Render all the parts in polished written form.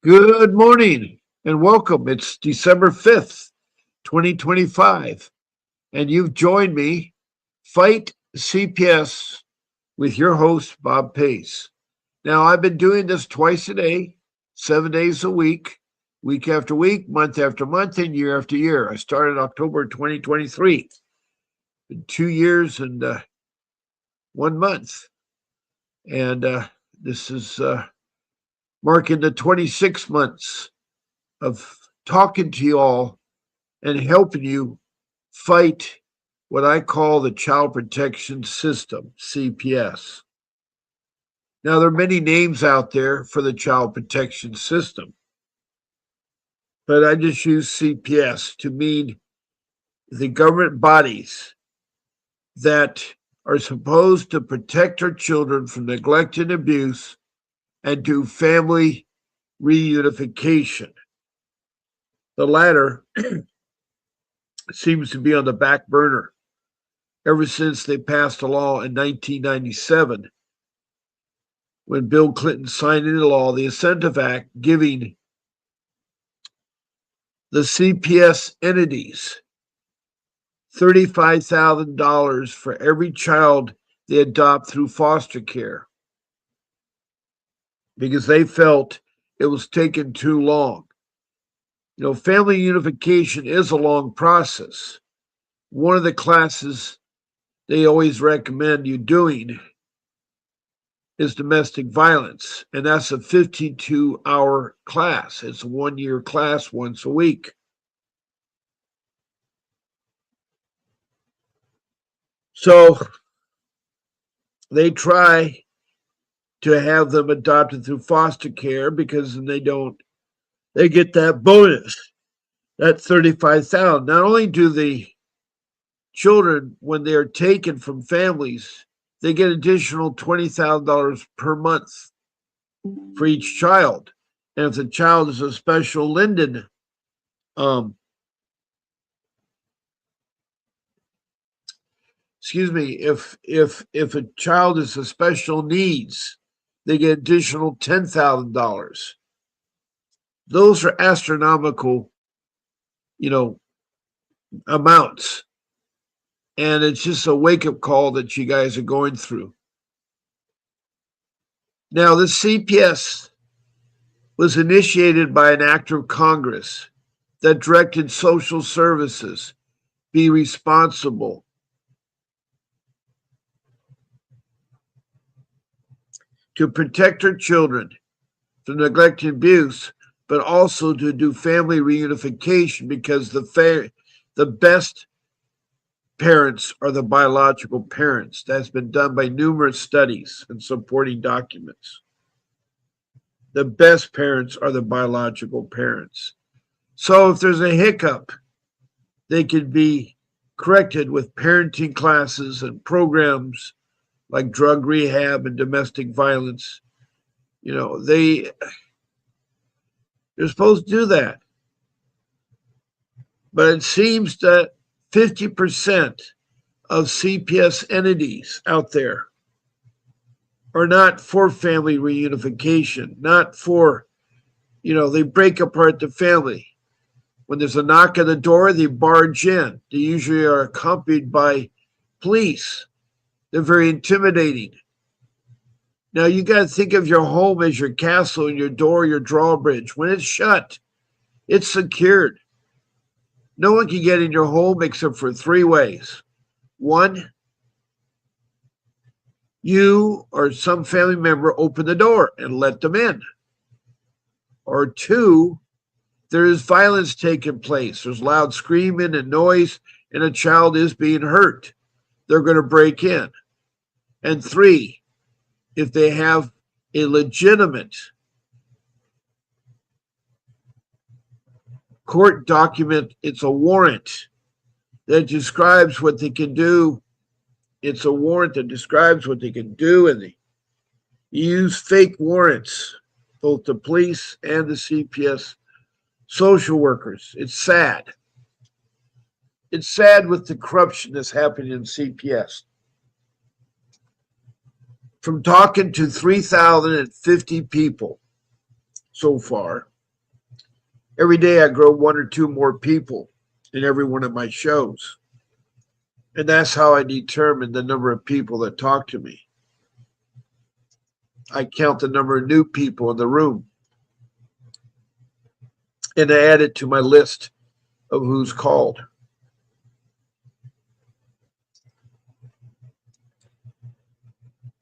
Good morning and welcome. It's December 5th, 2025, and you've joined me, Fight CPS, with your host, Bob Pace. Now, I've been doing this twice a day, 7 days a week after week, month after month, and year after year. I started October 2023, in 2 years and 1 month. And this is marking the 26 months of talking to you all and helping you fight what I call the Child Protection System, CPS. Now, there are many names out there for the Child Protection System, but I just use CPS to mean the government bodies that are supposed to protect our children from neglect and abuse and do family reunification. The latter seems to be on the back burner ever since they passed a law in 1997 when Bill Clinton signed into law the Incentive Act giving the CPS entities $35,000 for every child they adopt through foster care because they felt it was taking too long. You know, family unification is a long process. One of the classes they always recommend you doing is domestic violence, and that's a 52-hour class. It's a 1 year class once a week. So they try to have them adopted through foster care because they get that bonus, that 35,000. Not only do the children, when they're taken from families, they get additional $20,000 per month for each child. And if the child is a special Linden, if a child is a special needs, they get additional $10,000. Those are astronomical, amounts. And it's just a wake-up call that you guys are going through. Now, the CPS was initiated by an act of Congress that directed social services be responsible to protect our children from neglect and abuse, but also to do family reunification because the best parents are the biological parents. That's been done by numerous studies and supporting documents. The best parents are the biological parents. So if there's a hiccup, they could be corrected with parenting classes and programs like drug rehab and domestic violence. They're supposed to do that. But it seems that 50% of CPS entities out there are not for family reunification, not for, they break apart the family. When there's a knock at the door, they barge in. They usually are accompanied by police. They're very intimidating. Now, you got to think of your home as your castle and your door, your drawbridge. When it's shut, it's secured. No one can get in your home except for three ways. One, you or some family member open the door and let them in. Or two, there is violence taking place. There's loud screaming and noise, and a child is being hurt. They're going to break in. And three, if they have a legitimate court document, it's a warrant that describes what they can do. It's a warrant that describes what they can do, and they use fake warrants, both the police and the CPS social workers. It's sad. It's sad with the corruption that's happening in CPS. From talking to 3,050 people so far, Every day I grow one or two more people in every one of my shows. And that's how I determine the number of people that talk to me. I count the number of new people in the room and I add it to my list of who's called.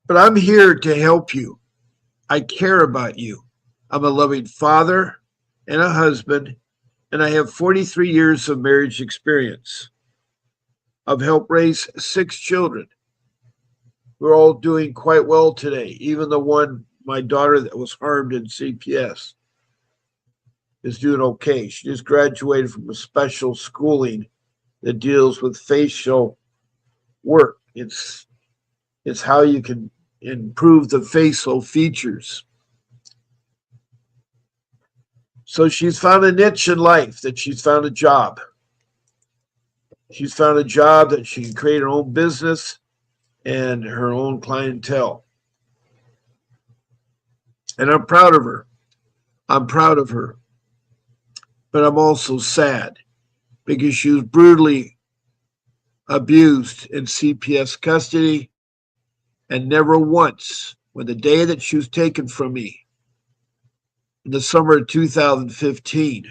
But I'm here to help you. I care about you. I'm a loving father and a husband, and I have 43 years of marriage experience. I've helped raise 6 children. We're all doing quite well today. Even the one, my daughter that was harmed in CPS, is doing okay. She just graduated from a special schooling that deals with facial work. It's how you can improve the facial features. So she's found a niche in life, that she's found a job. She's found a job that she can create her own business and her own clientele. And I'm proud of her. I'm proud of her. But I'm also sad because she was brutally abused in CPS custody, and never once, when the day that she was taken from me in the summer of 2015,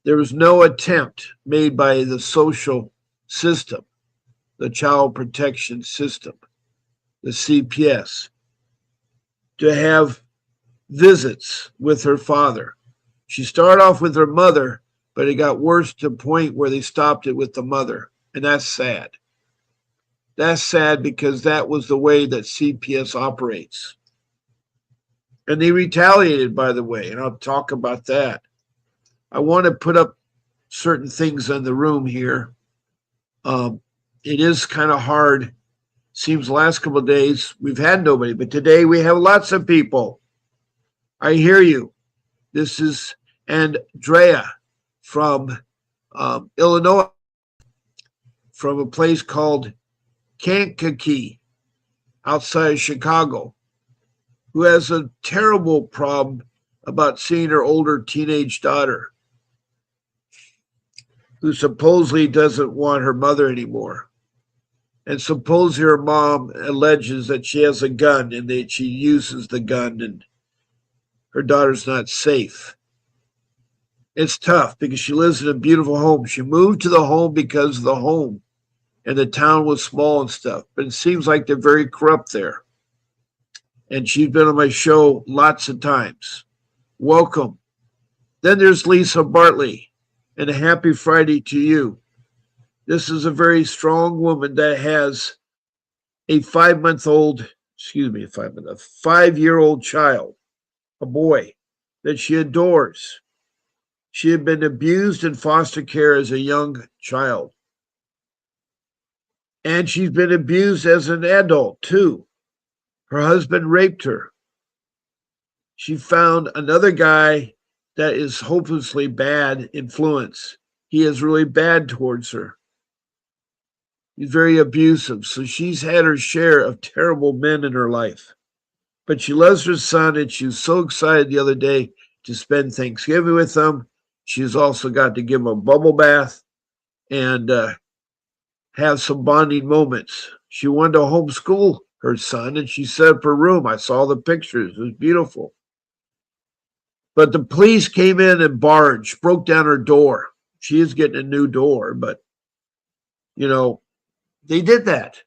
there was no attempt made by the social system, the child protection system, the CPS, to have visits with her father. She started off with her mother, but it got worse to the point where they stopped it with the mother. And that's sad. That's sad because that was the way that CPS operates. And they retaliated, by the way, and I'll talk about that. I want to put up certain things in the room here. It is kind of hard. Seems the last couple of days we've had nobody, but today we have lots of people. I hear you. This is Andrea from Illinois, from a place called Kankakee outside of Chicago, who has a terrible problem about seeing her older teenage daughter, who supposedly doesn't want her mother anymore. And supposedly her mom alleges that she has a gun and that she uses the gun and her daughter's not safe. It's tough because she lives in a beautiful home. She moved to the home because of the home, and the town was small and stuff. But it seems like they're very corrupt there. And she's been on my show lots of times. Welcome. Then there's Lisa Bartley, and a happy Friday to you. This is a very strong woman that has a 5-year-old child, a boy that she adores. She had been abused in foster care as a young child. And she's been abused as an adult, too. Her husband raped her. She found another guy that is hopelessly bad influence. He is really bad towards her. He's very abusive. So she's had her share of terrible men in her life. But she loves her son, and she was so excited the other day to spend Thanksgiving with them. She's also got to give him a bubble bath and have some bonding moments. She wanted to homeschool her son, and she set up her room. I saw the pictures. It was beautiful. But the police came in and barged, broke down her door. She is getting a new door, but, they did that.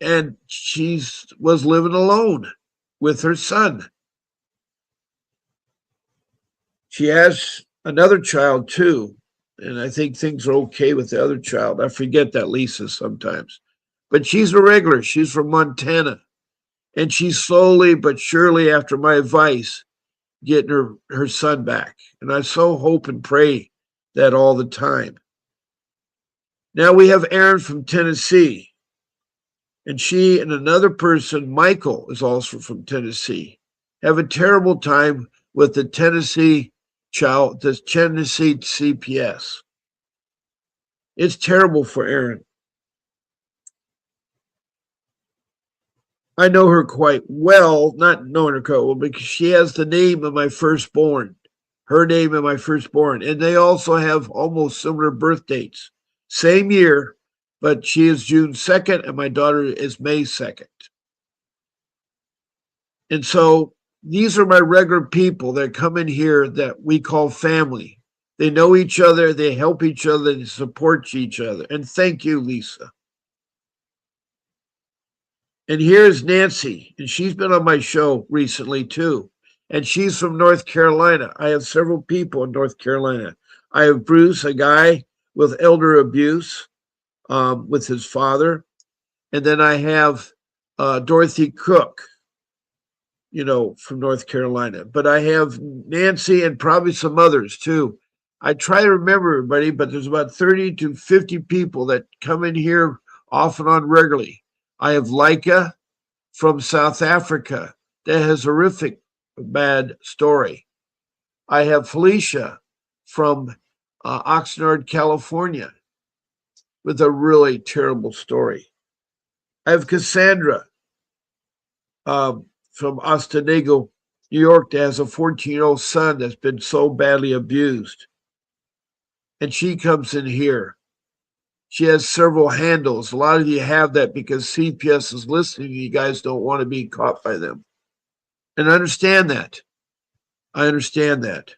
And she was living alone with her son. She has another child, too. And I think things are okay with the other child. I forget that Lisa sometimes. But she's a regular. She's from Montana. And she's slowly but surely, after my advice, getting her son back. And I so hope and pray that all the time. Now we have Aaron from Tennessee. And she and another person, Michael, is also from Tennessee, have a terrible time with the Tennessee CPS. It's terrible for Aaron. I know her quite well, not knowing her quite well, because she has the name of my firstborn. her name and my firstborn. And they also have almost similar birth dates. Same year, but she is June 2nd and my daughter is May 2nd. And so these are my regular people that come in here that we call family. They know each other, they help each other, they support each other. And thank you, Lisa. And here's Nancy, and she's been on my show recently too. And she's from North Carolina. I have several people in North Carolina. I have Bruce, a guy with elder abuse with his father. And then I have Dorothy Cook, from North Carolina. But I have Nancy and probably some others too. I try to remember everybody, but there's about 30 to 50 people that come in here off and on regularly. I have Leica from South Africa that has a horrific bad story. I have Felicia from Oxnard, California, with a really terrible story. I have Cassandra from Ostanego, New York, that has a 14-year-old son that's been so badly abused. And she comes in here. She has several handles. A lot of you have that because CPS is listening. You guys don't want to be caught by them. And I understand that. I understand that.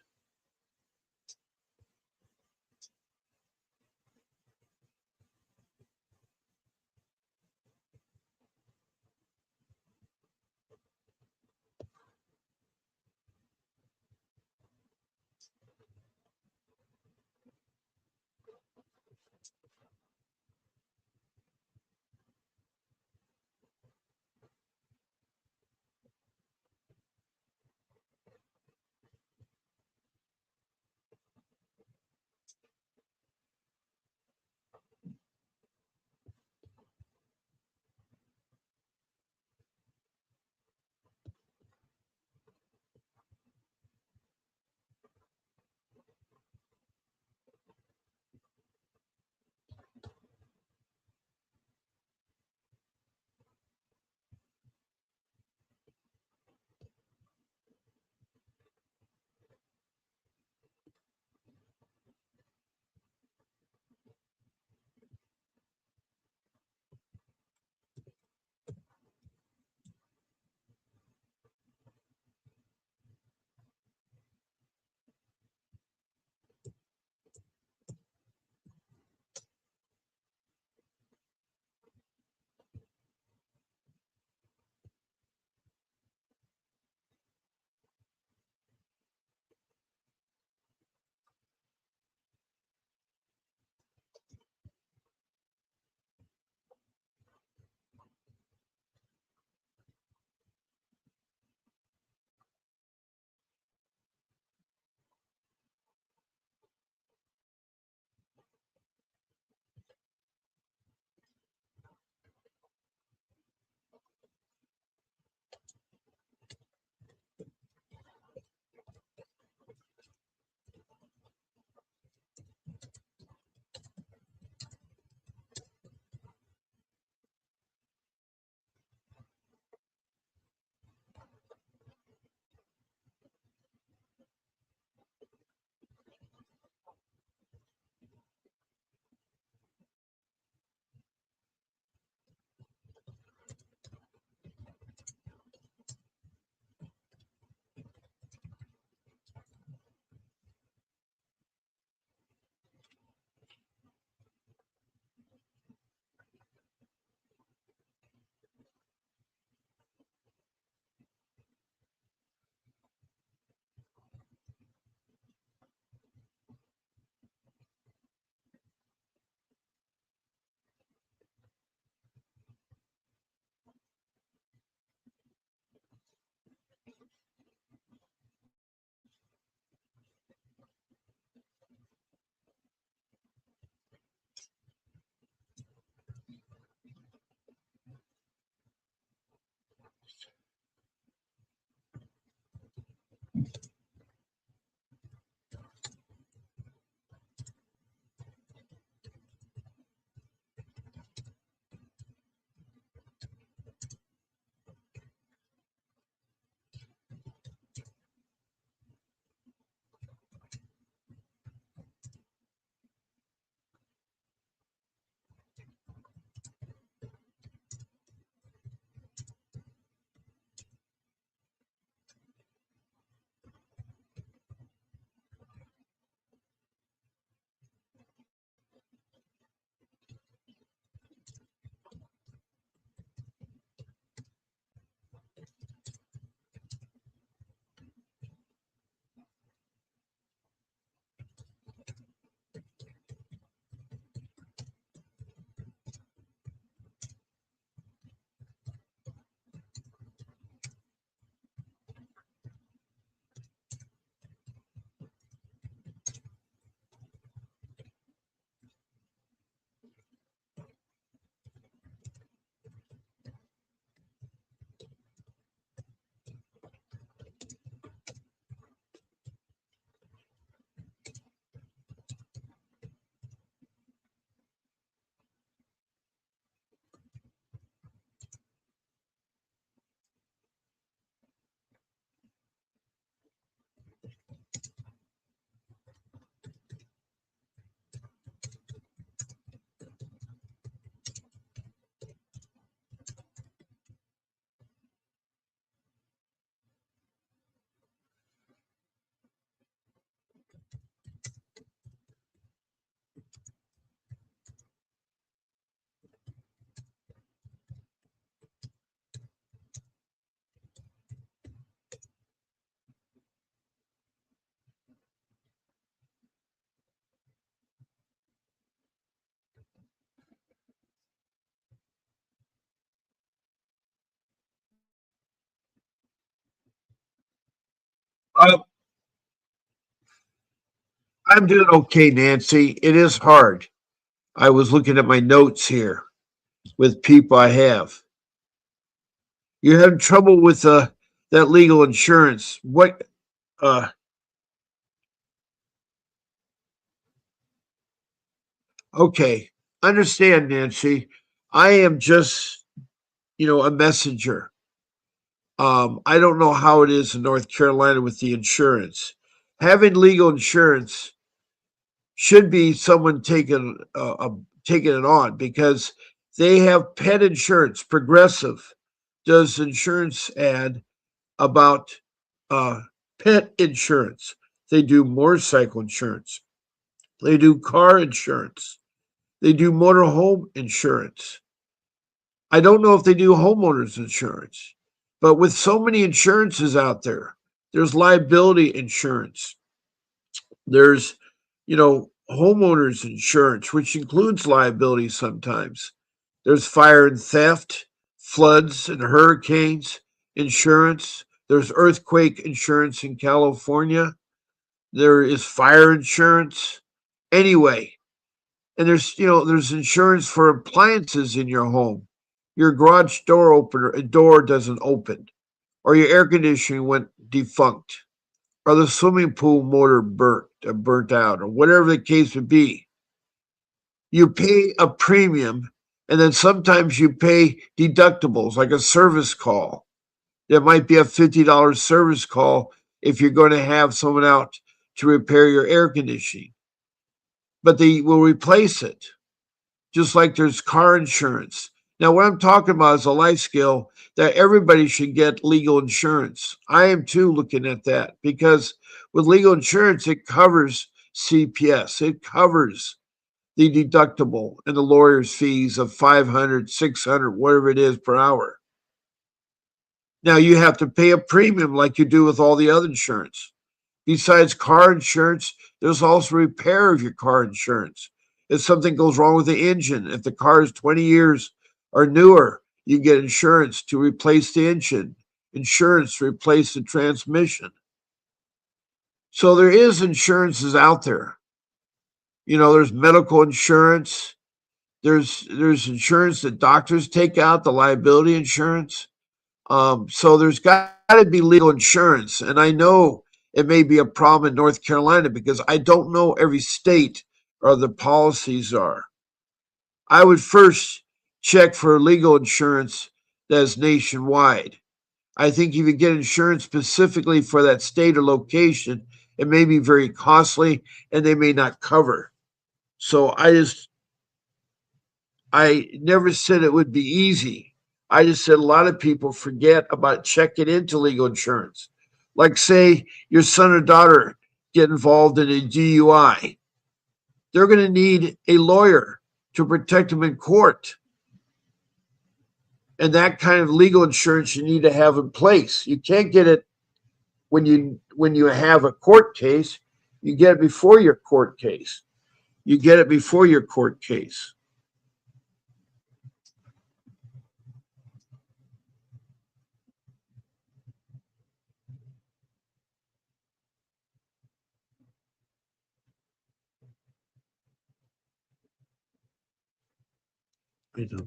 I'm doing okay, Nancy. It is hard. I was looking at my notes here with people I have. You're having trouble with that legal insurance. What? Uh, okay, understand, Nancy. I am just a messenger. I don't know how it is in North Carolina with the insurance. Having legal insurance should be someone taking it on because they have pet insurance. Progressive does insurance ad about uh, pet insurance. They do motorcycle insurance. They do car insurance. They do motorhome insurance. I don't know if they do homeowners insurance, but with so many insurances out there, there's liability insurance. There's, homeowners insurance, which includes liability sometimes. There's fire and theft, floods and hurricanes insurance. There's earthquake insurance in California. There is fire insurance. Anyway, and there's insurance for appliances in your home. Your garage door doesn't open, or your air conditioning went defunct, or the swimming pool motor burnt out, or whatever the case would be. You pay a premium, and then sometimes you pay deductibles, like a service call. There might be a $50 service call if you're going to have someone out to repair your air conditioning, but they will replace it, just like there's car insurance. Now, what I'm talking about is a life skill that everybody should get legal insurance. I am too looking at that because with legal insurance, it covers CPS, it covers the deductible and the lawyer's fees of 500, 600, whatever it is per hour. Now, you have to pay a premium like you do with all the other insurance. Besides car insurance, there's also repair of your car insurance. If something goes wrong with the engine, if the car is 20 years or newer, you get insurance to replace the engine, insurance to replace the transmission. So there is insurances out there. There's medical insurance. There's insurance that doctors take out, the liability insurance. So there's got to be legal insurance. And I know it may be a problem in North Carolina because I don't know every state or the policies are. I would first check for legal insurance that's nationwide. I think if you get insurance specifically for that state or location, it may be very costly and they may not cover. So I never said it would be easy. I just said a lot of people forget about checking into legal insurance. Like, say, your son or daughter get involved in a DUI, they're going to need a lawyer to protect them in court. And that kind of legal insurance you need to have in place. You can't get it when you have a court case. You get it before your court case. You get it before your court case. You know.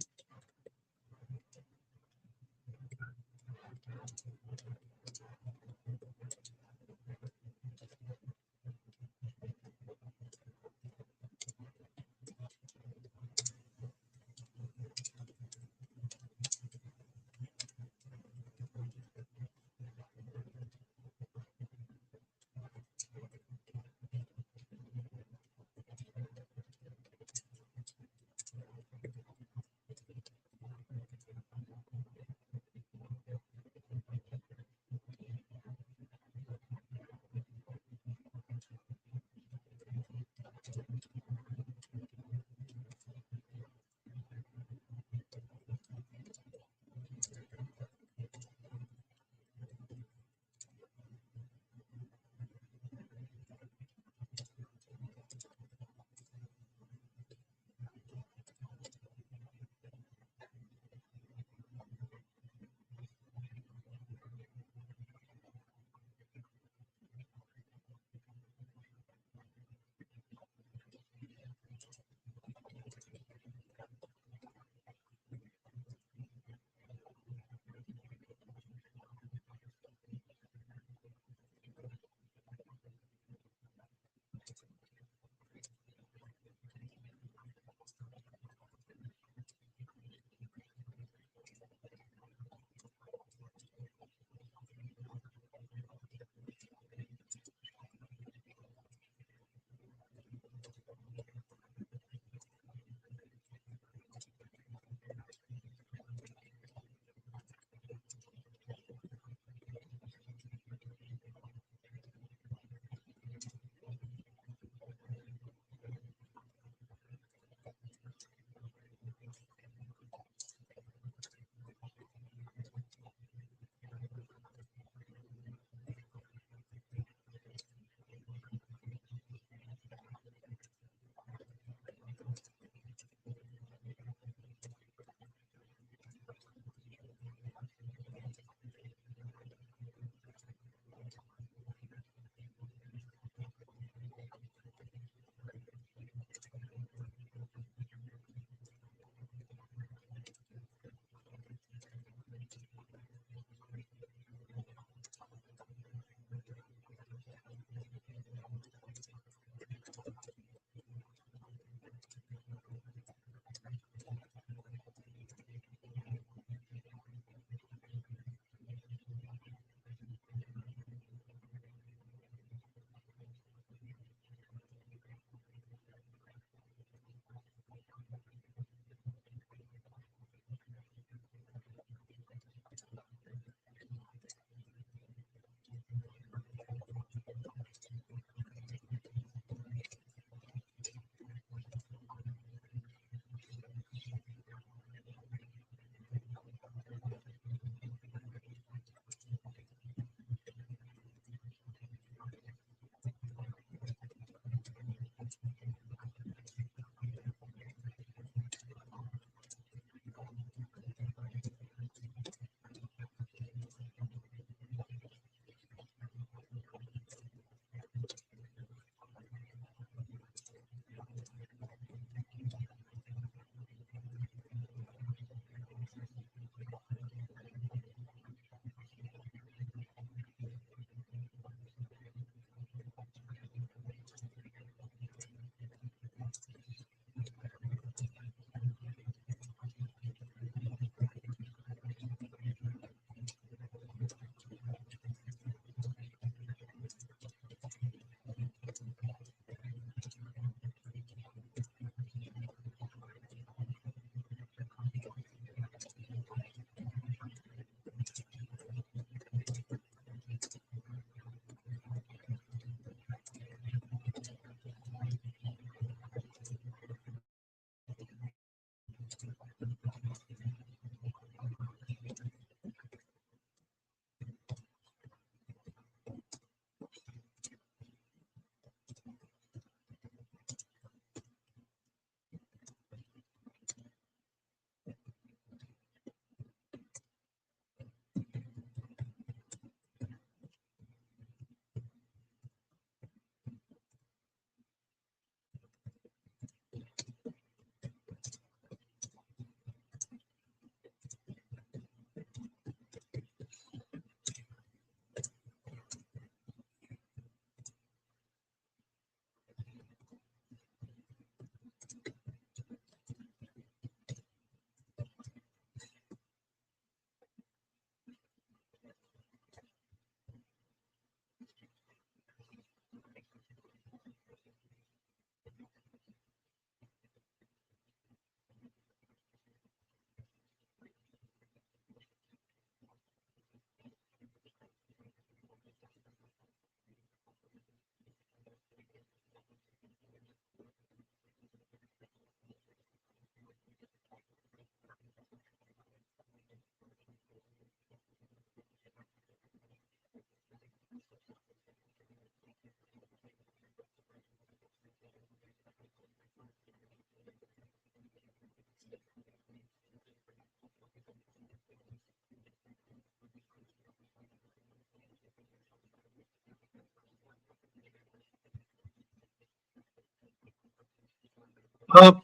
Um,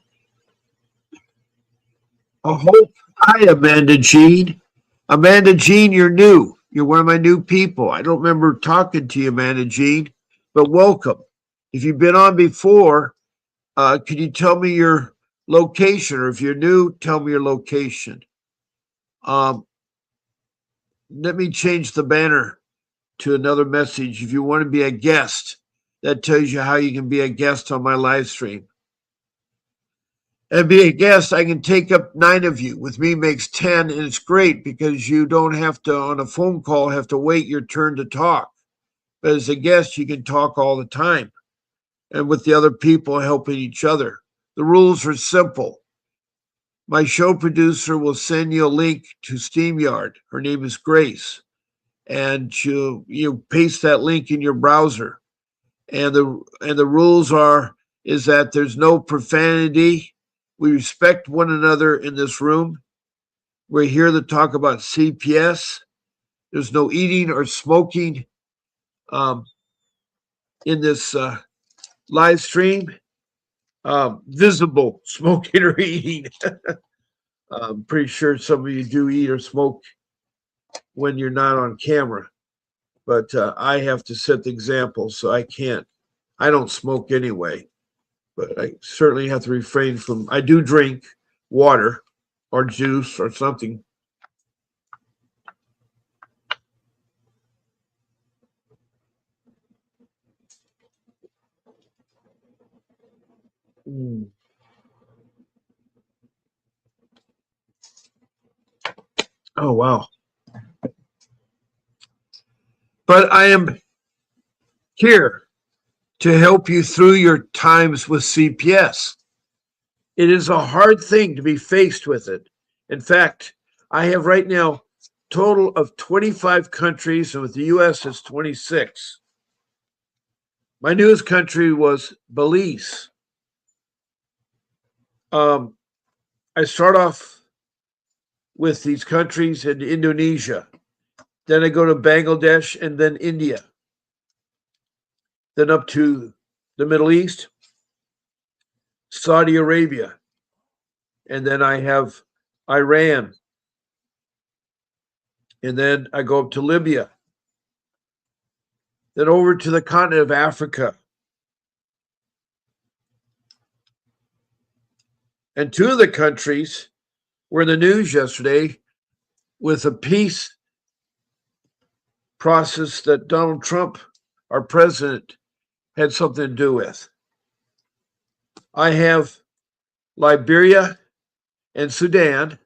I hope. Hi, Amanda Jean. Amanda Jean, you're new. You're one of my new people. I don't remember talking to you, Amanda Jean, but welcome. If you've been on before, could you tell me your location? Or if you're new, tell me your location. Um, Let me change the banner to another message. If you want to be a guest, that tells you how you can be a guest on my live stream. And be a guest, I can take up 9 of you. With me makes 10, and it's great because you don't have to, on a phone call, have to wait your turn to talk. But as a guest, you can talk all the time and with the other people helping each other. The rules are simple. My show producer will send you a link to StreamYard. Her name is Grace. And you paste that link in your browser. And the rules is that there's no profanity. We respect one another in this room. We're here to talk about CPS. There's no eating or smoking in this live stream. Visible smoking or eating. I'm pretty sure some of you do eat or smoke when you're not on camera. But I have to set the example, so I can't. I don't smoke anyway. But I certainly have to refrain from. I do drink water or juice or something. Mm. Oh, wow. But I am here to help you through your times with CPS. It is a hard thing to be faced with it. In fact, I have right now total of 25 countries, and with the US it's 26. My newest country was Belize. I start off with these countries in Indonesia. Then I go to Bangladesh and then India. Then up to the Middle East, Saudi Arabia. And then I have Iran. And then I go up to Libya. Then over to the continent of Africa. And 2 of the countries were in the news yesterday with a peace process that Donald Trump, our president, had something to do with. I have Liberia and Sudan,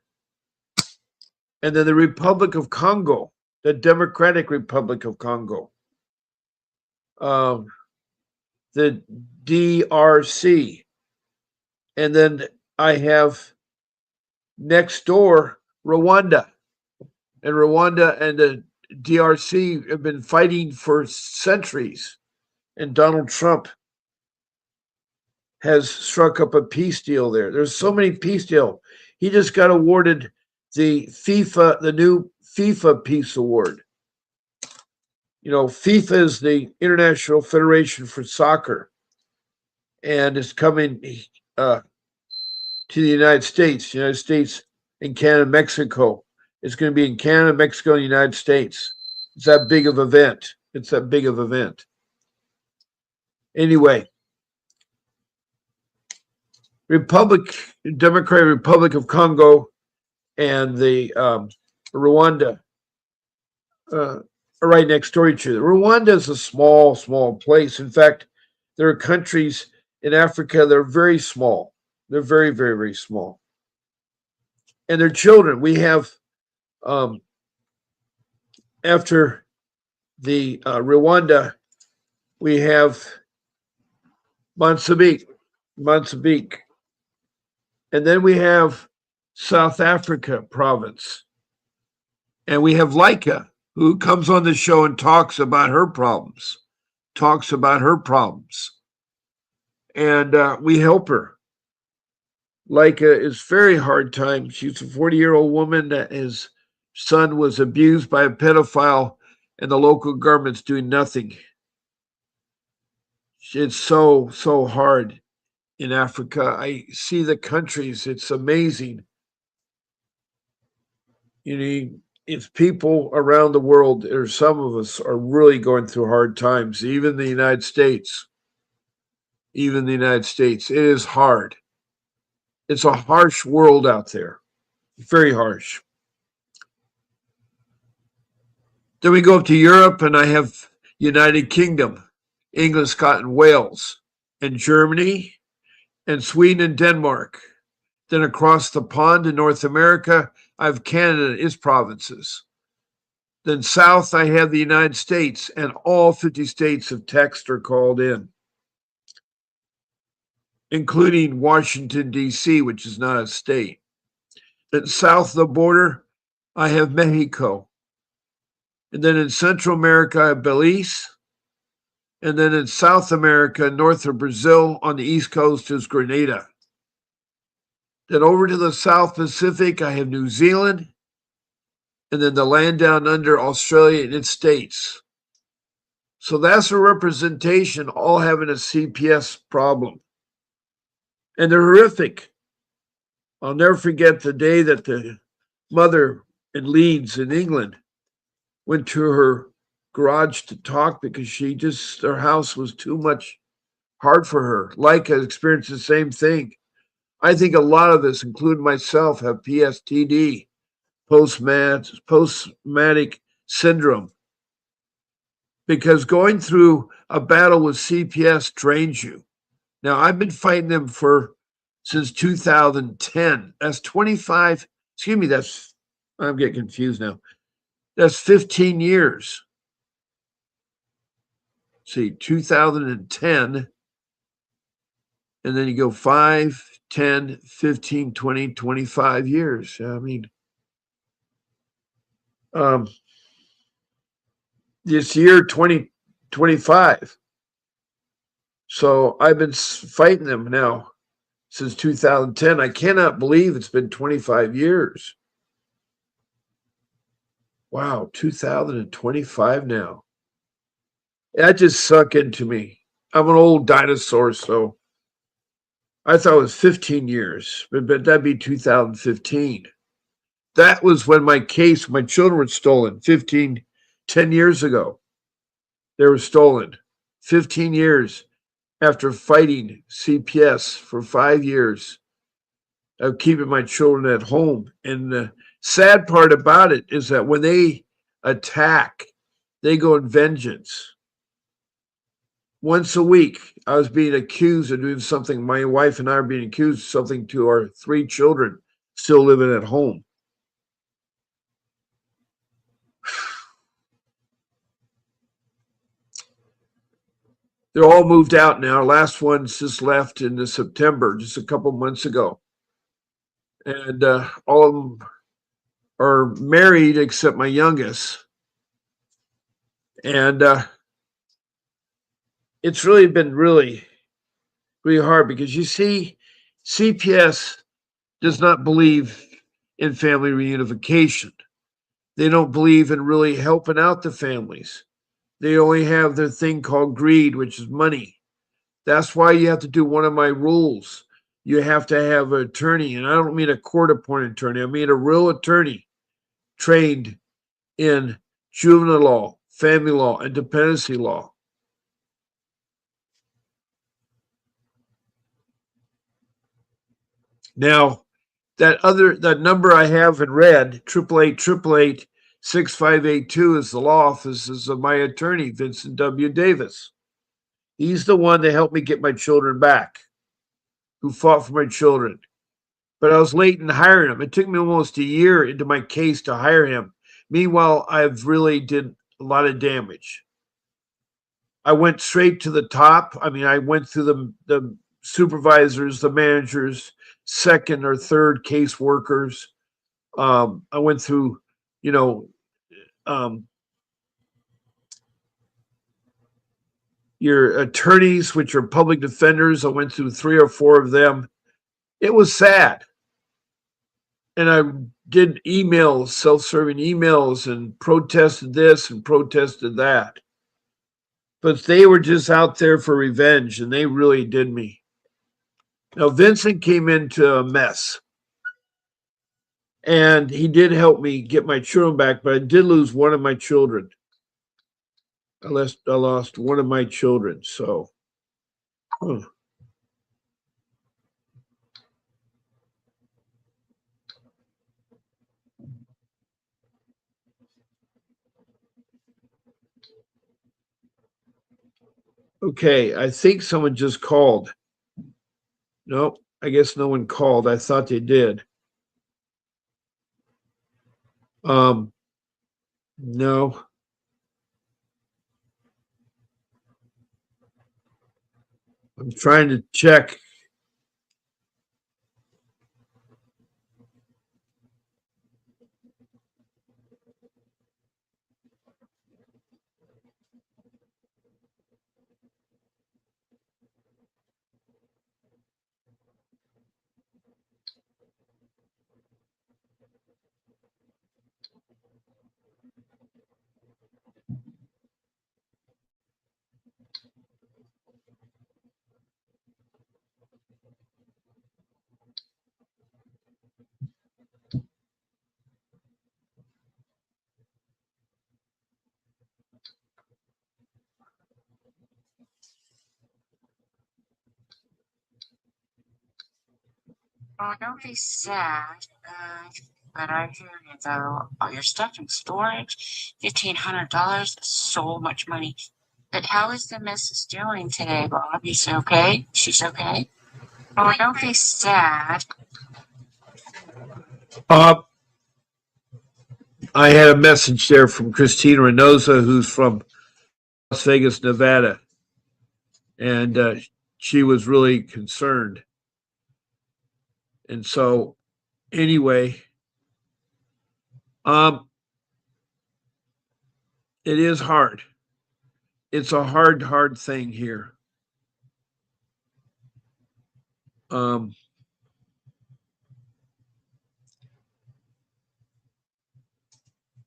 and then the Republic of Congo, the Democratic Republic of Congo, the DRC, and then I have next door Rwanda. And Rwanda and the DRC have been fighting for centuries. And Donald Trump has struck up a peace deal there. There's so many peace deals. He just got awarded the new FIFA Peace Award. You know, FIFA is the International Federation for Soccer, and it's coming to the United States and Canada, Mexico. It's going to be in Canada, Mexico, and the United States. It's that big of an event. Anyway, Democratic Republic of Congo and the Rwanda are right next door to each other. Rwanda is a small place. In fact, there are countries in Africa that are very small. They're very, very, very small. And their children. We have, after the Rwanda, we have Mozambique. And then we have South Africa province. And we have Laika, who comes on the show and talks about her problems. And we help her. Laika is very hard time. She's a 40-year-old woman that his son was abused by a pedophile, and the local government's doing nothing. It's so hard. in Africa. I see the countries. It's amazing. You know, it's people around the world, or some of us, are really going through hard times. Even the United States. Even the United States. It is hard. It's a harsh world out there. Very harsh. Then we go up to Europe, and I have United Kingdom, England, Scotland, Wales, and Germany, and Sweden and Denmark. Then across the pond in North America, I have Canada and its provinces. Then south, I have the United States, and all 50 states have text or called in, including Washington, D.C., which is not a state. Then south of the border, I have Mexico. And then in Central America, I have Belize. And then in South America, north of Brazil, on the east coast is Grenada. Then over to the South Pacific, I have New Zealand. And then the land down under, Australia and its states. So that's a representation, all having a CPS problem. And they're horrific. I'll never forget the day that the mother in Leeds in England went to her garage to talk because her house was too much hard for her. Like I experienced the same thing. I think a lot of us, including myself, have PSTD, post-traumatic syndrome, because going through a battle with CPS drains you. Now, I've been fighting them since 2010. That's 25, excuse me, I'm getting confused now. That's 15 years. See, 2010, and then you go 5, 10, 15, 20, 25 years. I mean, this year, 2025. So I've been fighting them now since 2010. I cannot believe it's been 25 years. Wow, 2025 now. That just sunk into me. I'm an old dinosaur, so I thought it was 15 years, but that'd be 2015. That was when my children were stolen 10 years ago. They were stolen. 15 years after fighting CPS for 5 years of keeping my children at home. And the sad part about it is that when they attack, they go in vengeance. Once a week, I was being accused of doing something. My wife and I are being accused of something to our 3 children still living at home. They're all moved out now. Last one's just left in September, just a couple months ago. And all of them are married except my youngest. And it's really been really hard, because you see, CPS does not believe in family reunification. They don't believe in really helping out the families. They only have their thing called greed, which is money. That's why you have to do one of my rules. You have to have an attorney, and I don't mean a court-appointed attorney. I mean a real attorney trained in juvenile law, family law, and dependency law. Now, that number I have in red, 888-888-6582, is the law offices of my attorney, Vincent W. Davis. He's the one that helped me get my children back, who fought for my children. But I was late in hiring him. It took me almost a year into my case to hire him. Meanwhile, I've really did a lot of damage. I went straight to the top. I mean, I went through the supervisors, the managers, second or third case workers. I went through, your attorneys, which are public defenders. I went through 3 or 4 of them. It was sad. And I did emails, self-serving emails, and protested this and protested that. But they were just out there for revenge, and they really did me. Now, Vincent came into a mess, and he did help me get my children back, but I did lose one of my children. I lost one of my children. So, huh. Okay, I think someone just called. Nope, I guess no one called. I thought they did. Um, no. I'm trying to check. Oh, don't be sad. But I hear you though. All your stuff in storage, $1,500 is so much money. But how is the missus doing today, Bob? Is she okay? She's okay? Oh, don't be sad. Uh, I had a message there from Christina Reynosa, who's from Las Vegas, Nevada, and she was really concerned. And so, anyway, um, it is hard. It's a hard thing here. Um,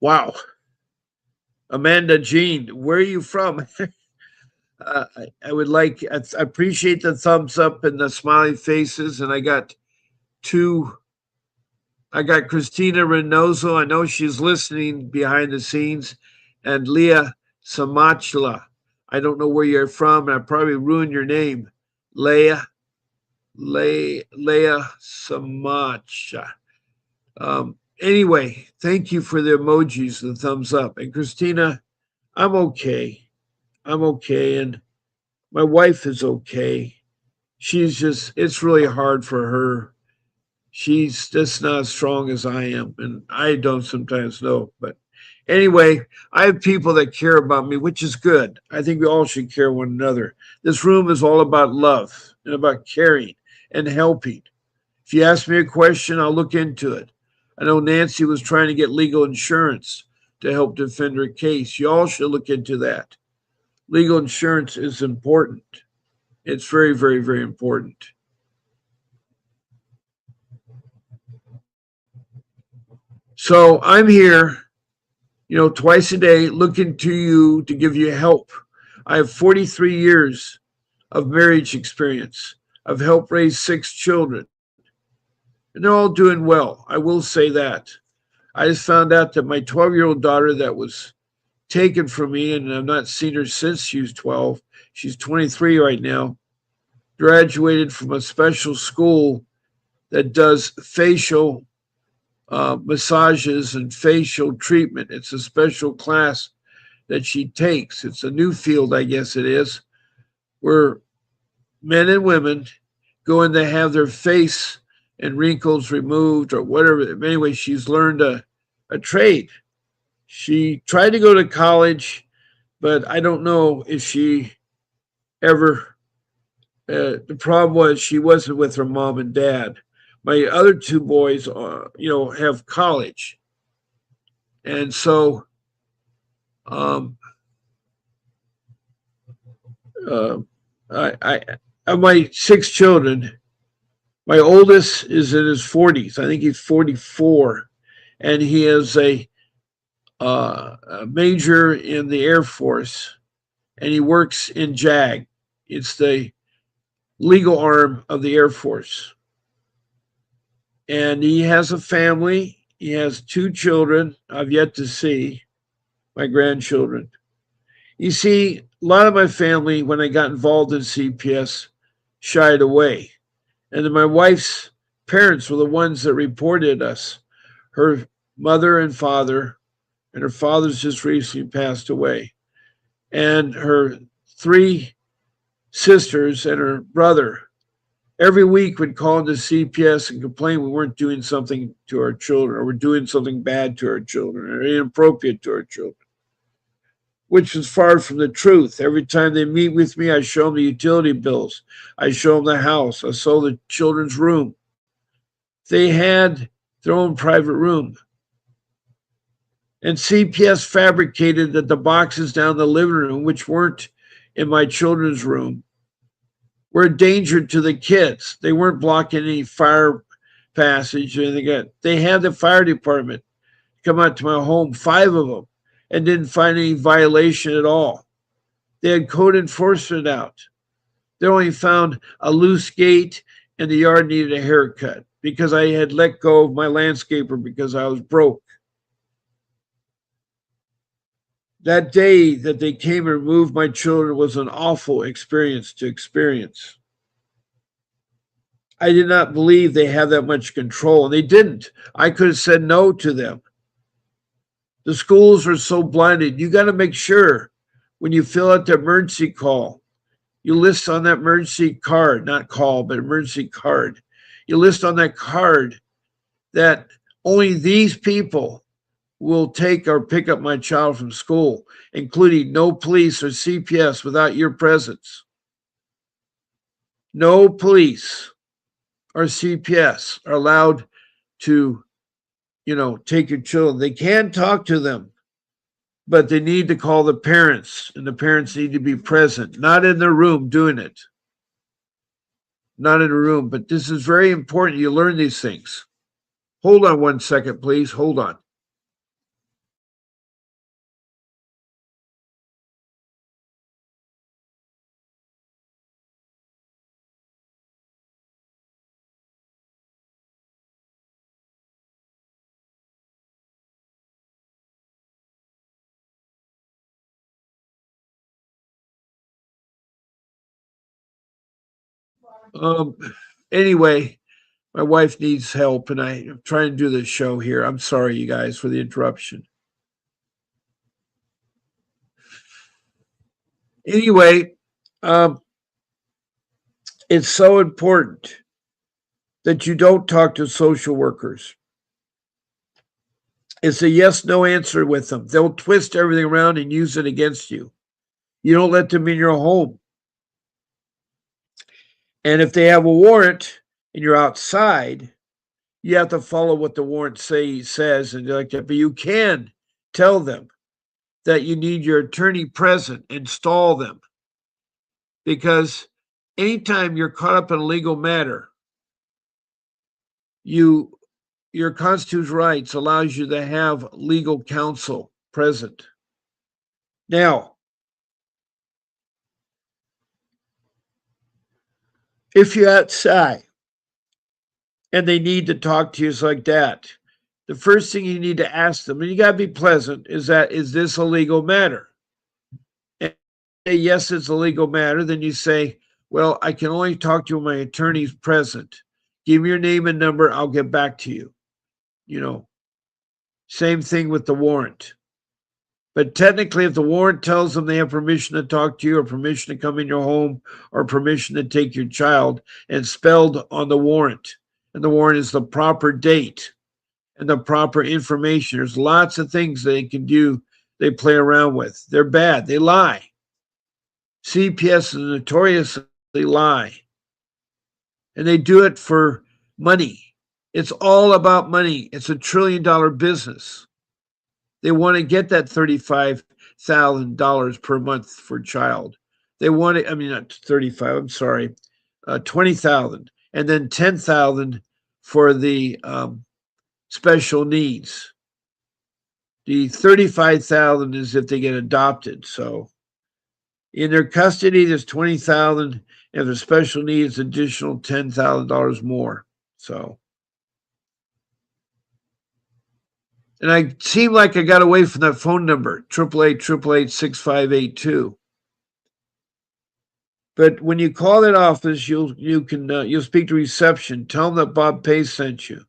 wow, Amanda Jean, where are you from? I would like. I appreciate the thumbs up and the smiley faces, and I got two. I got Christina Reynoso. I know she's listening behind the scenes, and Leah Samachla. I don't know where you're from, and I probably ruined your name, Leah. Leah Samacha. Anyway, thank you for the emojis, the thumbs up. And Christina, I'm okay. I'm okay. And my wife is okay. She's just, it's really hard for her. She's just not as strong as I am. And I don't sometimes know. But anyway, I have people that care about me, which is good. I think we all should care one another. This room is all about love and about caring and helping. If you ask me a question, I'll look into it. I know Nancy was trying to get legal insurance to help defend her case. You all should look into that. Legal insurance is important. It's very important. So I'm here, twice a day looking to you to give you help. I have 43 years of marriage experience. I've helped raise 6 children, and they're all doing well. I will say that. I just found out that my 12-year-old daughter that was taken from me, and I've not seen her since she was 12. She's 23 right now. Graduated from a special school that does facial massages and facial treatment. It's a special class that she takes. It's a new field, I guess it is, where men and women go in to have their face and wrinkles removed or whatever. Anyway, she's learned a trade. She tried to go to college, but I don't know if she ever. The problem was she wasn't with her mom and dad. My other two boys, have college, and so um, uh, I of my 6 children, my oldest is in his 40s. I think he's 44, and he is a major in the Air Force, and he works in JAG. It's the legal arm of the Air Force. And he has a family. He has 2 children I've yet to see, my grandchildren. You see, a lot of my family, when I got involved in CPS, shied away. And then my wife's parents were the ones that reported us. Her mother and father, and her father's just recently passed away. And her 3 sisters and her brother every week would call into CPS and complain we weren't doing something to our children, or we're doing something bad to our children, or inappropriate to our children, which is far from the truth. Every time they meet with me, I show them the utility bills. I show them the house. I show the children's room. They had their own private room. And CPS fabricated that the boxes down the living room, which weren't in my children's room, were a danger to the kids. They weren't blocking any fire passage or anything. They had the fire department come out to my home, 5 of them, and didn't find any violation at all. They had code enforcement out. They only found a loose gate and the yard needed a haircut because I had let go of my landscaper because I was broke. That day that they came and removed my children was an awful experience to experience. I did not believe they had that much control, and they didn't. I could have said no to them. The schools are so blinded. You got to make sure when you fill out the emergency call, you list on that emergency card, not call, but emergency card. You list on that card that only these people will take or pick up my child from school, including no police or CPS without your presence. No police or CPS are allowed to, take your children. They can talk to them, but they need to call the parents, and the parents need to be present, not in their room doing it. Not in a room, but this is very important. You learn these things. Hold on 1 second, please. Hold on. Um, anyway, my wife needs help, and I'm trying to do this show here. I'm sorry, you guys, for the interruption. Anyway, um, it's so important that you don't talk to social workers. It's a yes no answer with them. They'll twist everything around and use it against you. You don't let them in your home. And if they have a warrant and you're outside, you have to follow what the warrant says and like that. But you can tell them that you need your attorney present, install them. Because anytime you're caught up in a legal matter, your constitutional rights allows you to have legal counsel present. Now, if you're outside and they need to talk to you like that, the first thing you need to ask them, and you got to be pleasant, is this a legal matter? And say, yes, it's a legal matter. Then you say, well, I can only talk to you when my attorney's present. Give me your name and number. I'll get back to you. Same thing with the warrant. But technically, if the warrant tells them they have permission to talk to you, or permission to come in your home, or permission to take your child, and spelled on the warrant, and the warrant is the proper date and the proper information, there's lots of things they can do. They play around with. They're bad. They lie. CPS is notoriously lie. And they do it for money. It's all about money. It's $1 trillion business. They want to get that $35,000 per month for a child. They want it, not 35, I'm sorry, 20,000, and then 10,000 for the special needs. The 35,000 is if they get adopted. So in their custody, there's 20,000. And the special needs, additional $10,000 more. So, and I seem like I got away from that phone number, 888-888-6582. But when you call that office, you'll speak to reception. Tell them that Bob Pace sent you.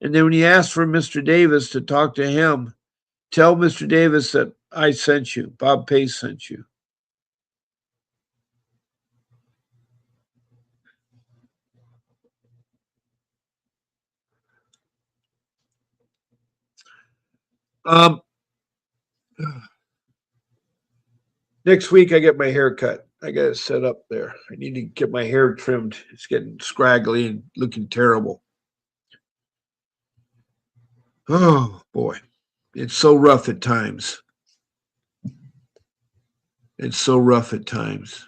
And then when you ask for Mr. Davis to talk to him, tell Mr. Davis that I sent you. Bob Pace sent you. Next week I get my hair cut. I got it set up there. I need to get my hair trimmed. It's getting scraggly and looking terrible. Oh boy, it's so rough at times. It's so rough at times.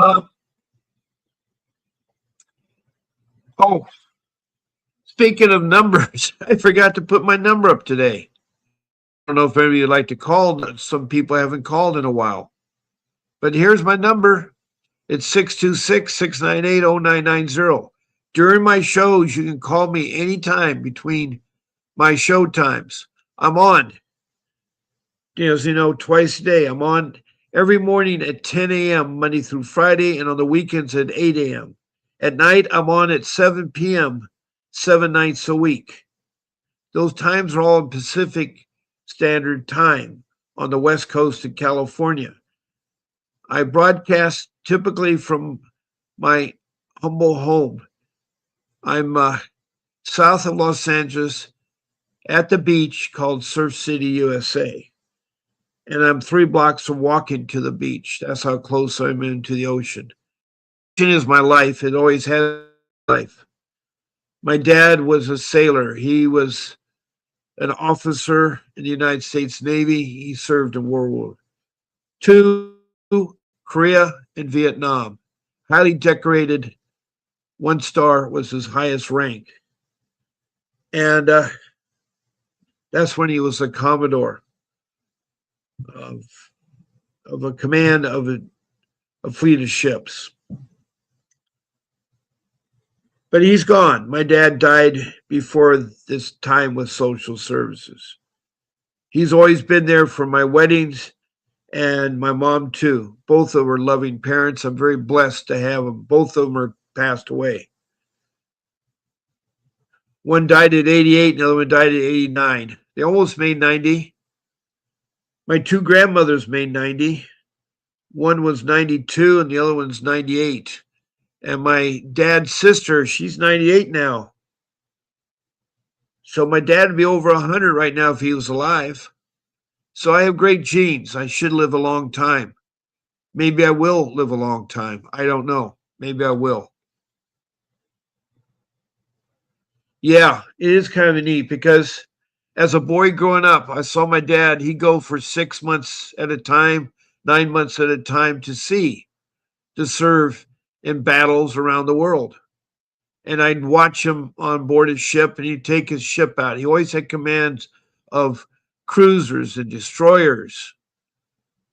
Uh, oh, speaking of numbers, I forgot to put my number up today. I don't know if any of you would like to call. Some people haven't called in a while. But here's my number. It's 626-698-0990. During my shows, you can call me anytime between my show times. I'm on, as you know, twice a day. I'm on every morning at 10 a.m., Monday through Friday, and on the weekends at 8 a.m. At night, I'm on at 7 p.m., 7 nights a week. Those times are all in Pacific Standard Time on the West Coast of California. I broadcast typically from my humble home. I'm south of Los Angeles at the beach called Surf City, USA. And I'm 3 blocks from walking to the beach. That's how close I'm into the ocean. The ocean is my life. It always has been my life. My dad was a sailor. He was an officer in the United States Navy. He served in World War II, Korea, and Vietnam. Highly decorated. 1 star was his highest rank. And that's when he was a commodore of a command of a fleet of ships. But he's gone. My dad died before this time with social services. He's always been there for my weddings and my mom too. Both of them are loving parents. I'm very blessed to have them. Both of them are passed away. One died at 88, and the other one died at 89. They almost made 90. My 2 grandmothers made 90. One was 92 and the other one's 98. And my dad's sister, she's 98 now. So my dad would be over 100 right now if he was alive. So I have great genes. I should live a long time. maybe I will live a long time. I don't know. Maybe I will. Yeah, it is kind of neat because as a boy growing up, I saw my dad, he'd go for 6 months at a time, 9 months at a time to serve in battles around the world. And I'd watch him on board his ship and he'd take his ship out. He always had commands of cruisers and destroyers.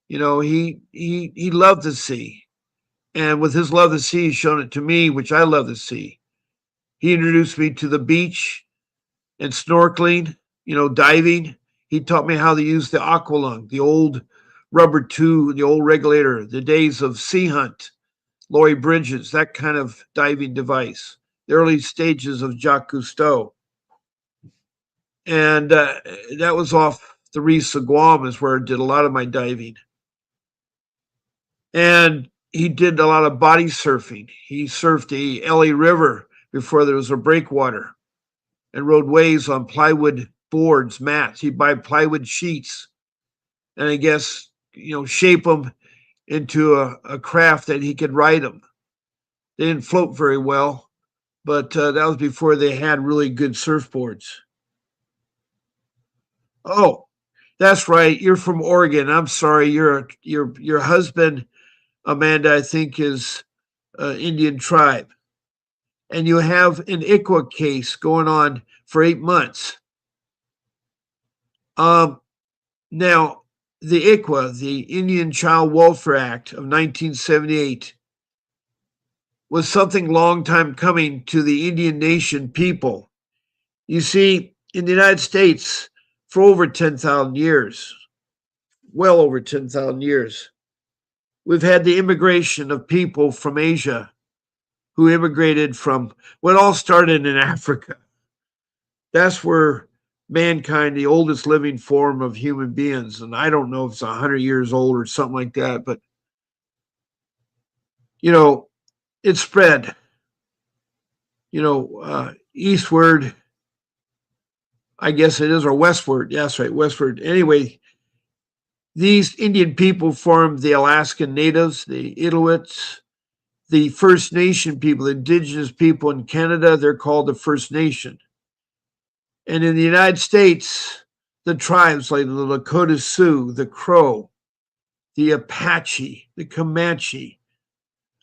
He loved the sea. And with his love of the sea, he's shown it to me, which I love the sea. He introduced me to the beach and snorkeling, diving. He taught me how to use the aqualung, the old rubber tube, the old regulator, the days of Sea Hunt, Laurie Bridges, that kind of diving device, the early stages of Jacques Cousteau. And that was off the reefs of Guam, is where I did a lot of my diving. And he did a lot of body surfing. He surfed the LA River before there was a breakwater and rode waves on plywood boards, mats. He'd buy plywood sheets and I guess, shape them into a craft that he could ride them. They didn't float very well, but that was before they had really good surfboards. Oh, that's right. You're from Oregon. I'm sorry. Your husband, Amanda, I think is Indian tribe, and you have an ICWA case going on for 8 months. Um, Now, the ICWA, the Indian Child Welfare Act of 1978, was something long time coming to the Indian nation people. You see, in the United States, for over 10,000 years, well over 10,000 years, we've had the immigration of people from Asia who immigrated from what all started in Africa. That's where mankind, the oldest living form of human beings, and I don't know if it's 100 years old or something like that, but you know, it spread, eastward, I guess it is, or westward. Yes, right, westward. Anyway, these Indian people formed the Alaskan Natives, the Inuits, the First Nation people, the indigenous people in Canada. They're called the First Nation. And in the United States, the tribes like the Lakota Sioux, the Crow, the Apache, the Comanche.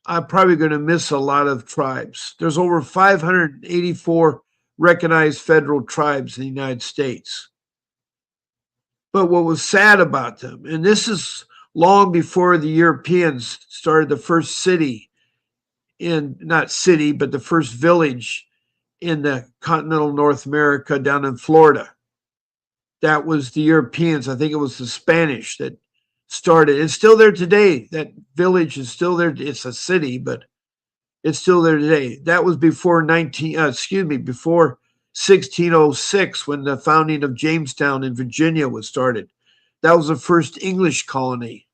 I'm probably going to miss a lot of tribes. There's over 584 recognized federal tribes in the United States. But what was sad about them, and this is long before the Europeans started the first city not city, but the first village in the continental North America down in Florida. That was the Europeans. I think it was the Spanish that started. It's still there today. That village is still there. It's a city, but it's still there today. That was before before 1606, when the founding of Jamestown in Virginia was started. That was the first English colony,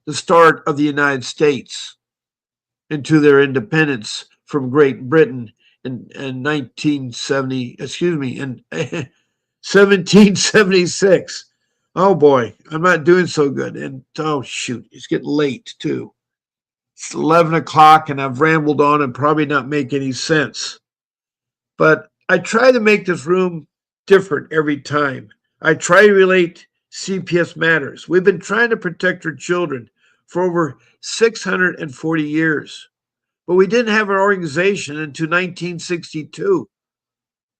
the start of the United States into their independence from Great Britain in 1970, in 1776. Oh boy, I'm not doing so good. And oh shoot, it's getting late too. It's 11 o'clock and I've rambled on and probably not make any sense. But I try to make this room different every time. I try to relate CPS matters. We've been trying to protect our children for over 640 years, but we didn't have an organization until 1962,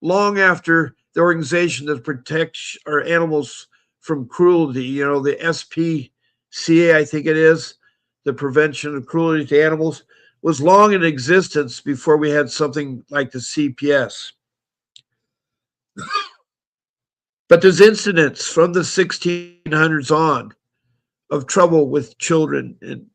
long after the organization that protects our animals from cruelty, the SPCA, I think it is, the Prevention of Cruelty to Animals, was long in existence before we had something like the CPS. But there's incidents from the 1600s on of trouble with children and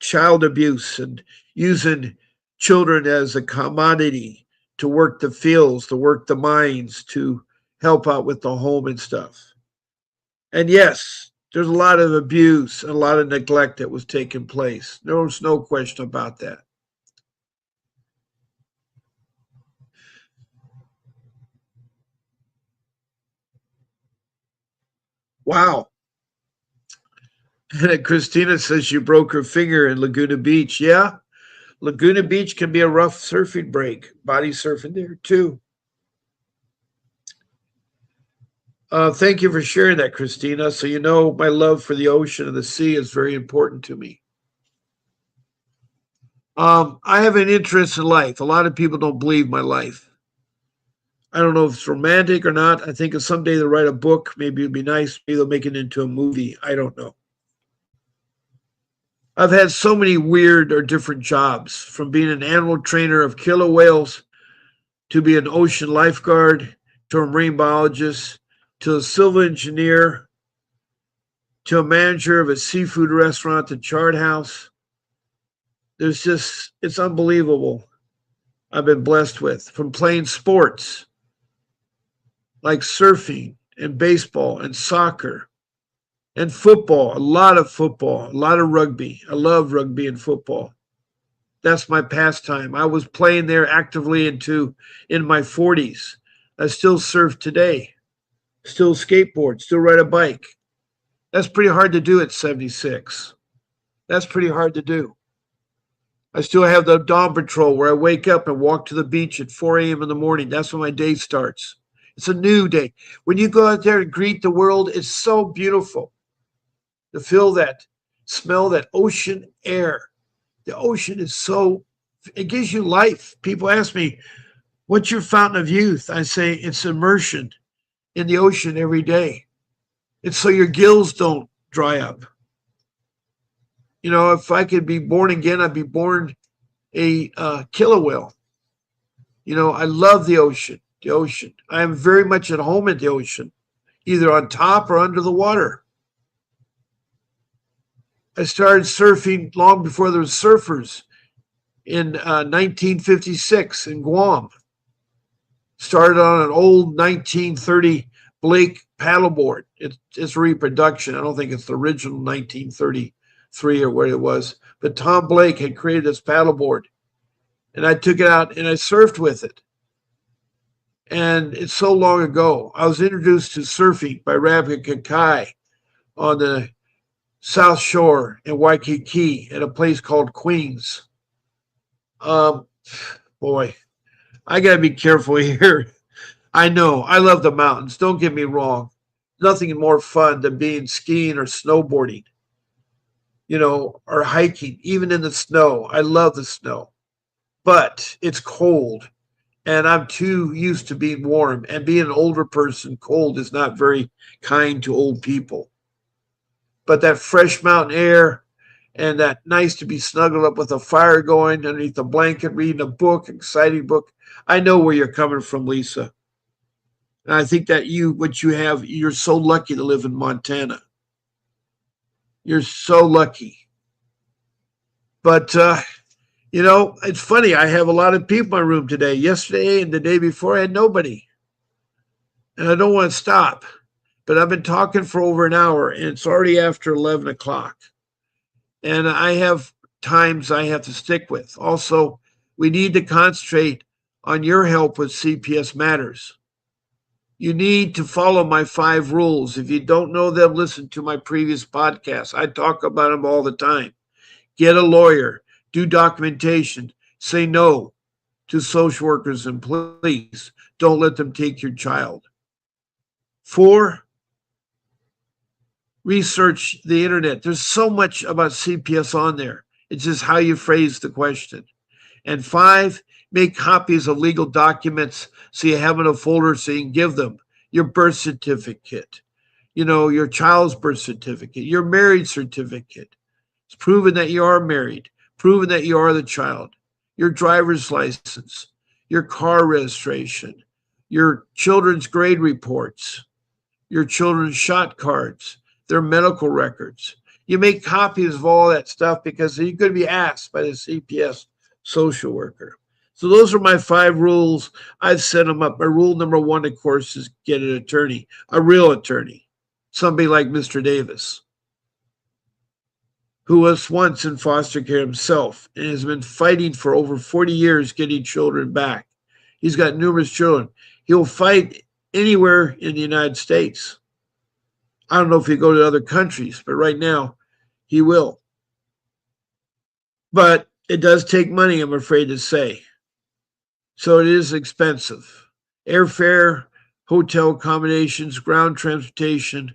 child abuse and using children as a commodity to work the fields, to work the mines, to help out with the home and stuff. And yes, there's a lot of abuse and a lot of neglect that was taking place. There's no question about that. Wow. And Christina says she broke her finger in Laguna Beach. Yeah, Laguna Beach can be a rough surfing break. Body surfing there too. Thank you for sharing that, Christina. So you know my love for the ocean and the sea is very important to me. I have an interest in life. A lot of people don't believe my life. I don't know if it's romantic or not. I think if someday they'll write a book, maybe it'd be nice. Maybe they'll make it into a movie. I don't know. I've had so many weird or different jobs, from being an animal trainer of killer whales to be an ocean lifeguard to a marine biologist to a civil engineer to a manager of a seafood restaurant, the Chart House. There's just, it's unbelievable. I've been blessed with, from playing sports like surfing and baseball and soccer and football, a lot of rugby. I love rugby and football. That's my pastime. I was playing there actively into in my 40s. I still surf today, still skateboard, still ride a bike. That's pretty hard to do at 76. That's pretty hard to do. I still have the dawn patrol where I wake up and walk to the beach at 4 a.m. in the morning. That's when my day starts. It's a new day. When you go out there and greet the world, it's so beautiful to feel that, smell that ocean air. The ocean is so, it gives you life. People ask me, what's your fountain of youth? I say, it's immersion in the ocean every day. It's so your gills don't dry up. You know, if I could be born again, I'd be born a killer whale. You know, I love the ocean. The ocean. I am very much at home at the ocean, either on top or under the water. I started surfing long before there was surfers in 1956 in Guam. Started on an old 1930 Blake paddleboard. It's a reproduction. I don't think it's the original 1933 or what it was. But Tom Blake had created this paddleboard. And I took it out and I surfed with it. And it's so long ago. I was introduced to surfing by Rabbit Kakai on the South Shore in Waikiki at a place called Queens. Um, Boy, I got to be careful here. I know I love the mountains. Don't get me wrong. Nothing more fun than being skiing or snowboarding, or hiking, even in the snow. I love the snow, but it's cold and I'm too used to being warm. And being an older person, cold is not very kind to old people. But that fresh mountain air and that nice to be snuggled up with a fire going underneath a blanket, reading a book, exciting book. I know where you're coming from, Lisa. And I think that what you have, you're so lucky to live in Montana. You're so lucky. But, it's funny. I have a lot of people in my room today. Yesterday and the day before, I had nobody. And I don't want to stop. But I've been talking for over an hour, and it's already after 11 o'clock. And I have times I have to stick with. Also, we need to concentrate on your help with CPS Matters. You need to follow my 5 rules. If you don't know them, listen to my previous podcasts. I talk about them all the time. Get a lawyer, do documentation, say no to social workers and police. Don't let them take your child. 4, research the internet. There's so much about CPS on there. It's just how you phrase the question. And 5, make copies of legal documents so you have in a folder so you can give them your birth certificate, your child's birth certificate, your marriage certificate. It's proven that you are married, proven that you are the child, your driver's license, your car registration, your children's grade reports, your children's shot cards, their medical records. You make copies of all that stuff because you're going to be asked by the CPS social worker. So those are my 5 rules. I've set them up. My rule number 1, of course, is get an attorney, a real attorney, somebody like Mr. Davis, who was once in foster care himself and has been fighting for over 40 years getting children back. He's got numerous children. He'll fight anywhere in the United States. I don't know if he go to other countries, but right now He will. But it does take money, I'm afraid to say. So it is expensive. Airfare, hotel accommodations, ground transportation,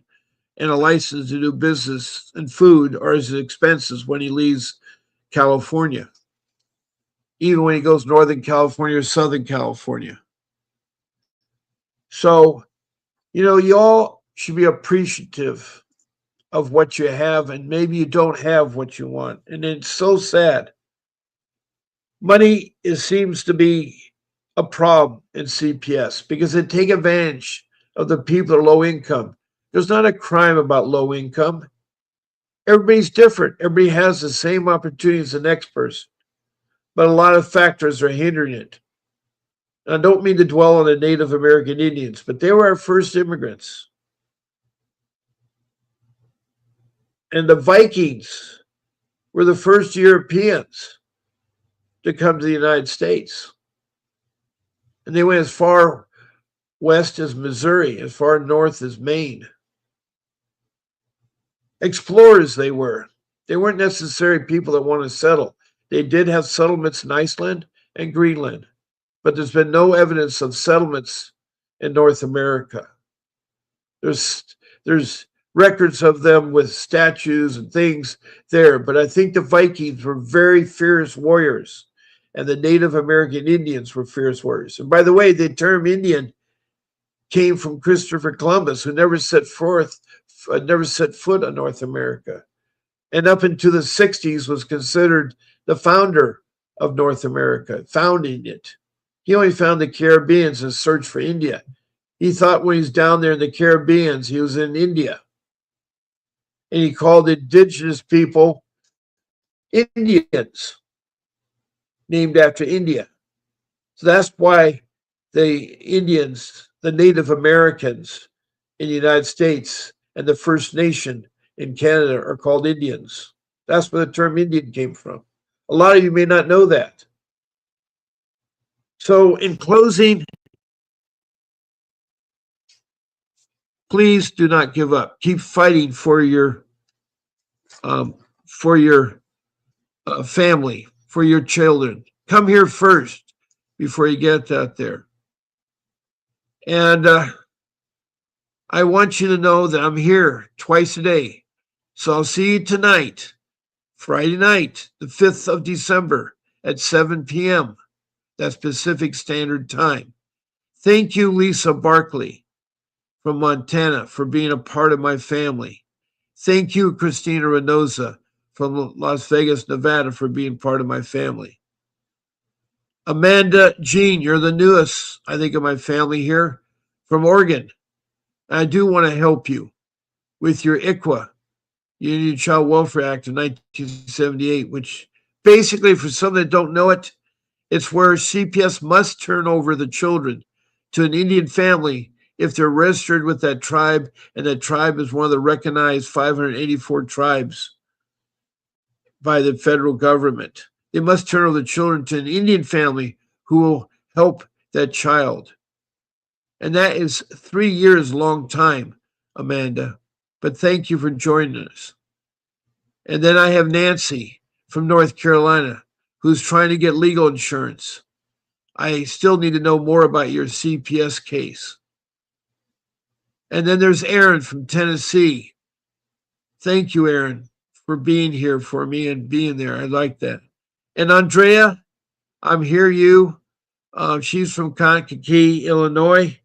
and a license to do business and food are his expenses when he leaves California, even when he goes Northern California or Southern California. So, you all should be appreciative of what you have, and maybe you don't have what you want. And it's so sad. Money seems to be a problem in CPS because they take advantage of the people that are low income. There's not a crime about low income. Everybody's different. Everybody has the same opportunities as the next person, but a lot of factors are hindering it. And I don't mean to dwell on the Native American Indians, but they were our first immigrants. And the Vikings were the first Europeans to come to the United States. And they went as far west as Missouri, as far north as Maine. Explorers they were. They weren't necessarily people that want to settle. They did have settlements in Iceland and Greenland, but there's been no evidence of settlements in North America. There's records of them with statues and things there, but I think the Vikings were very fierce warriors, and the Native American Indians were fierce warriors. And by the way, the term Indian came from Christopher Columbus, who never set foot on North America, and up into the 60s was considered the founder of North America, founding it. He only found the Caribbeans and searched for India. He thought when he's down there in the Caribbean, he was in India. And he called indigenous people Indians, named after India. So that's why the Indians, the Native Americans in the United States, and the First Nation in Canada are called Indians. That's where the term Indian came from. A lot of you may not know that. So, in closing, please do not give up. Keep fighting for your family, for your children. Come here first before you get out there. And I want you to know that I'm here twice a day. So I'll see you tonight, Friday night, the 5th of December at 7 p.m. That's Pacific Standard Time. Thank you, Lisa Barkley from Montana, for being a part of my family. Thank you, Christina Reynosa from Las Vegas, Nevada, for being part of my family. Amanda Jean, you're the newest, I think, of my family here from Oregon. I do want to help you with your ICWA, Indian Child Welfare Act of 1978, which basically, for some that don't know it, it's where CPS must turn over the children to an Indian family if they're registered with that tribe, and that tribe is one of the recognized 584 tribes by the federal government. They must turn over the children to an Indian family who will help that child. And that is 3 years long time, Amanda. But thank you for joining us. And then I have Nancy from North Carolina, who's trying to get legal insurance. I still need to know more about your CPS case. And then there's Aaron from Tennessee. Thank you, Aaron, for being here for me and being there. I like that. And Andrea, I'm here, you. She's from Kankakee, Illinois.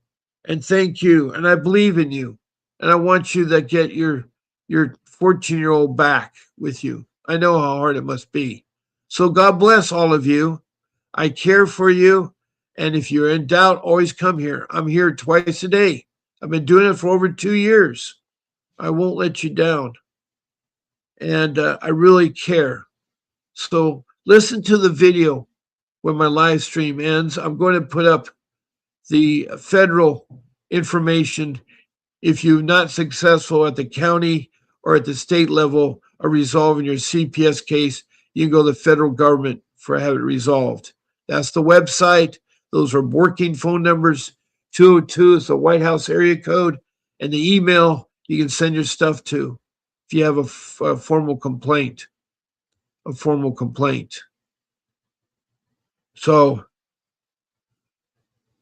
And thank you. And I believe in you. And I want you to get your 14-year-old back with you. I know how hard it must be. So God bless all of you. I care for you. And if you're in doubt, always come here. I'm here twice a day. I've been doing it for over 2 years. I won't let you down. And I really care. So listen to the video when my live stream ends. I'm going to put up the federal information. If you're not successful at the county or at the state level of resolving your CPS case, you can go to the federal government for having it resolved. That's the website. Those are working phone numbers. 202 is the White House area code, and the email you can send your stuff to. if you have a formal complaint. So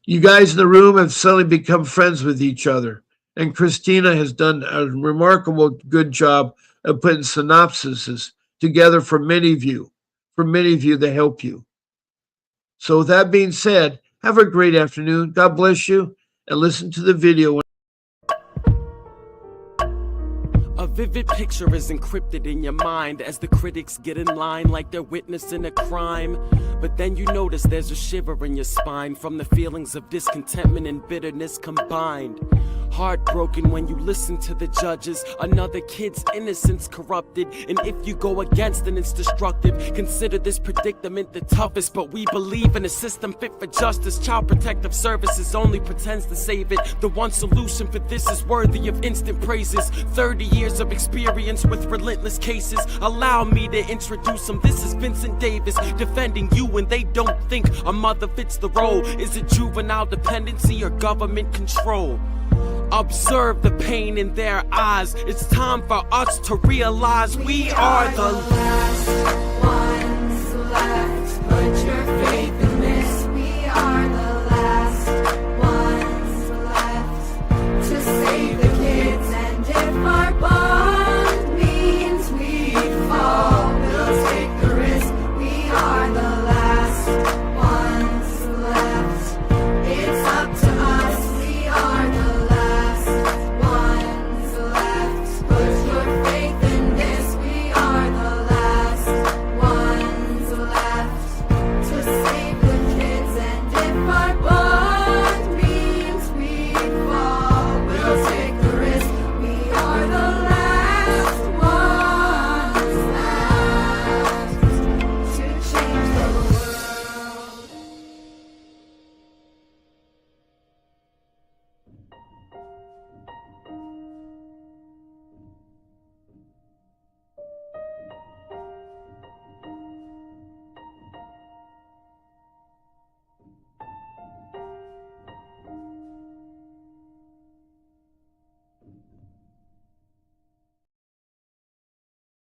you guys in the room have suddenly become friends with each other. And Christina has done a remarkable good job of putting synopsises together for many of you to help you. So with that being said, have a great afternoon. God bless you, and listen to the video. A vivid picture is encrypted in your mind as the critics get in line like they're witnessing a crime. But then you notice there's a shiver in your spine from the feelings of discontentment and bitterness combined. Heartbroken when you listen to the judges, another kid's innocence corrupted, and if you go against then it's destructive. Consider this predicament the toughest, but we believe in a system fit for justice. Child Protective Services only pretends to save it. The one solution for this is worthy of instant praises. 30 years of experience with relentless cases. Allow me to introduce them. This is Vincent Davis, defending you when they don't think a mother fits the role. Is it juvenile dependency or government control? Observe the pain in their eyes. It's time for us to realize we are the last ones left. Put your faith in